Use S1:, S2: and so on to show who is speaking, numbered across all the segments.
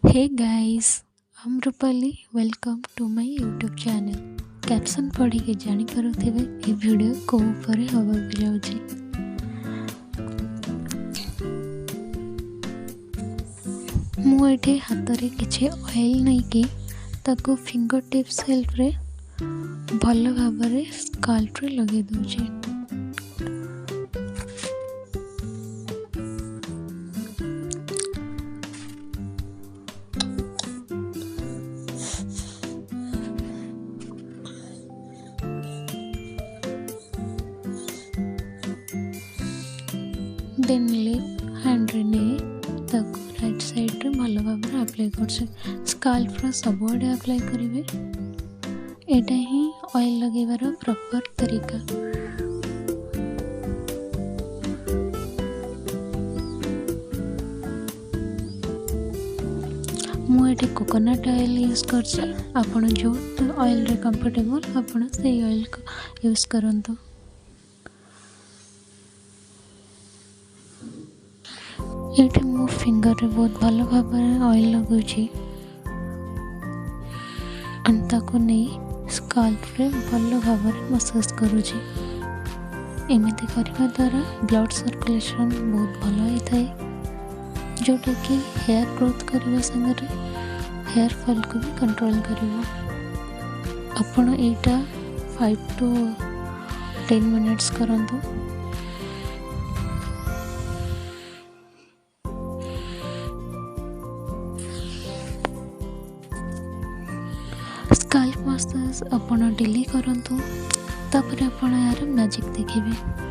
S1: Hey guys, I'm Rupali. Welcome to my YouTube channel. Caption पढ़ी के जानी पारुथिबे ए video को ऊपर हवा जाउची। मु एठी हातरे किछि ऑयल नै कि ताको फिंगर टिप्स हेल्प रे भल भाबरे स्काल्प रे लगे दोची। देन लेफ्ट हैंड रे नहीं ताको राइट साइड रे भल भाबरे अप्लाई करछे। स्काल्प रो सबआडे अप्लाई करिवे। एटा ही ऑयल लगेबार प्रॉपर तरीका। मुझे कोकोनट ऑयल यूज कर आपण जो ऑयल रे कंफर्टेबल आपण से ऑयल को यूज करंतु। ये मो फिंगर रे बहुत भल भाव ऑयल लगुची अंताको नहीं स्काल्प रे भल भाव मसाज करुची। एमिति करने द्वारा ब्लड सर्कुलेशन बहुत भल होता है जोटा कि हेयर ग्रोथ करने संगे हेयर फॉल को भी कंट्रोल करिवो। आपण एटा 5 to 10 मिनट्स करंतु। स्काल्प मसाज आपण डेली करंतु तापर आपण यार मैजिक देखिबे।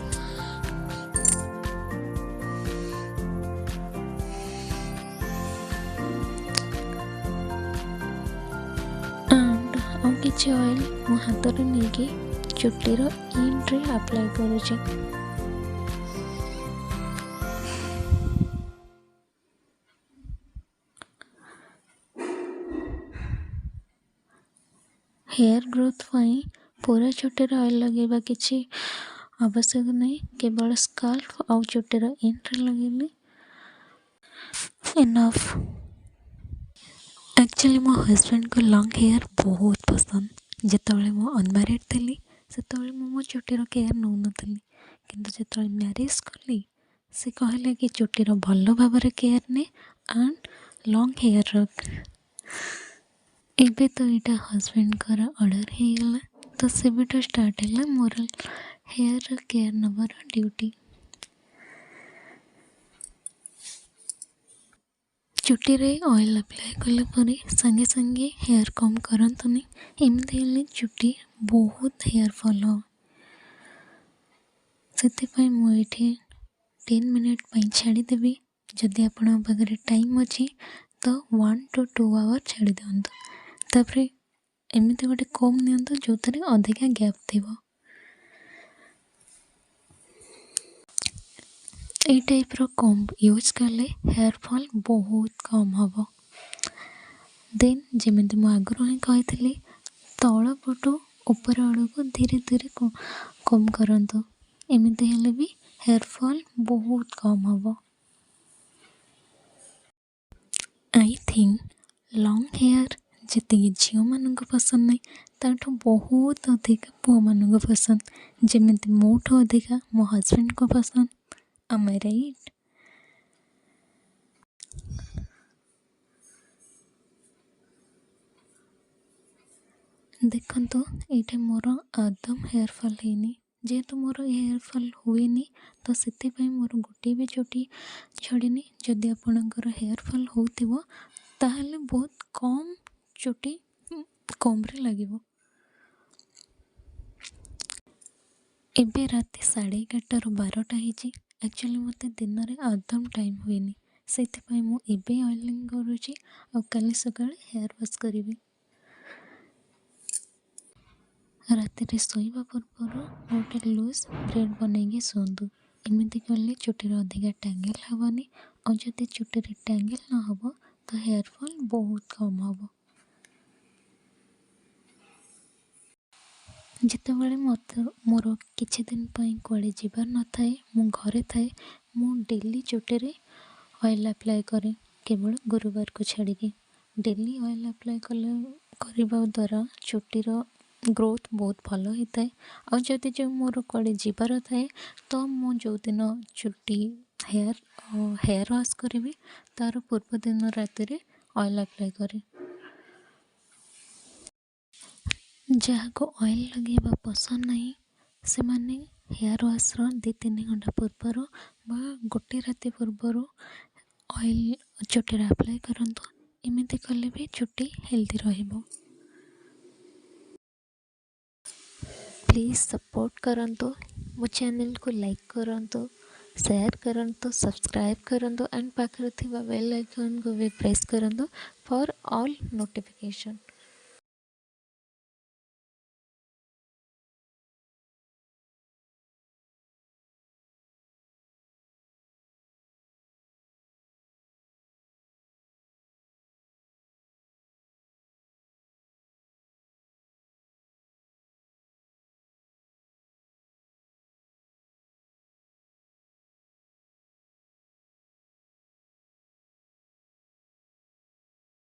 S1: किछि ऑयल मो हाथ रे नेकी चुट्टी रो एंड रे अप्लाई करूची। हेयर ग्रोथ पाई पूरा चुट्टी रो ऑयल लगेबा किछि आवश्यक नहीं, केवल स्काल्प और चुट्टी रो एंड रे लगेले इनफ। एक्चुअली मो हस्बैंड को लॉन्ग हेयर बहुत पसंद। जितेबाला मो अनमैरिड थी सेतेबाला मो चुट्टीर केयर नौ नथली, किंतु जितेबाला मैरिज कली से कहले कि चुट्टीर भल भाव केयर ने एंड लॉन्ग हेयर रख। एबे तो यहाँ हस्बैंड कर ऑर्डर हो गला तो से स्टार्ट है मोर हेयर केयर नवर ड्यूटी। चुट्टी रे ऑयल अप्लाई कले परे संगे संगे हेयर कम करंतुनी। एमती हेले चुट्टी बहुत हेयर फॉल हो। सेतिपई मु एठी 10 मिनट पई छाड़ी देबी। जदि आपन पाखरे टाइम अछि तो 1 to 2 आवर छाड़ी दियंतु। तापरे एमिति गोटे कम नियंतु जोतरे अधिका गैप थिबो। ए टाइप रो कॉम्ब यूज कले हेयर फॉल बहुत कम हम। देन जमीती मुझे आगुरी ही कही तल पटू ऊपर आड़ को धीरे धीरे कम करंतु। एमिति हेले भी हेयर फॉल बहुत कम हम। आई थिंक लॉन्ग हेयर जी झील मान पसंद नहीं ताठू बहुत अधिक पुओ मान पसंद। जमीती मोठू अधिका मो हस्बैंड को पसंद। Am I right? देखो ये मोर आदम हेयर फॉल है जेहेतु मोर हेयर फॉल हुए तो से मोर गोटे भी चुट्टी छड़नी। जदि आपणकर हेयर फॉल हो ताहले बहुत कम चुट्टी कम रे लगिवो। एबे राति 11:30 12टा होती। एक्चुअली मत दिन में आदम टाइम हुए से मुझे ऑयलिंग करुँची और काली सकाळे हेयर वाश करी। राति शोवा पूर्व गोटे लूज ब्रेड बनई शुंतु। एमती कले चुट्टी अधिका टैंगल हेनी और जदि चुट्टी टैंगल न हो तो हेयर फॉल बहुत कम हम। जितेबाला मत मोर किछि दिन कड़े जीवार न थाए मु घरे थाए मु डेली चुट्टी रे ऑयल अप्लाई करे केवल गुरुवार को छाड़ी। डेली ऑयल अप्लाई करने द्वारा चुटीर ग्रोथ बहुत भल होता है। आ जदि जो मोर कड़े जीवार थाए तो मु जो दिन चुटी हेयर वाश करी तार पूर्व दिन राति ऑयल अप्लाई करे। जहाँ को ऑयल लगे पसंद नहीं से माने हेयर वाश रो 2-3 घंटा पूर्वर बा गोटे राति पूर्वर ऑयल चुटी अप्लाई करंतु। एमती कले भी चुटी हेल्दी रहिबो। प्लीज़ सपोर्ट करंतु, मो चैनल को लाइक करंतु, शेयर करंतु, सब्सक्राइब करंतु एंड पाखरे थिबा बेल आइकन को भी प्रेस करंतु फॉर ऑल नोटिफिकेशन।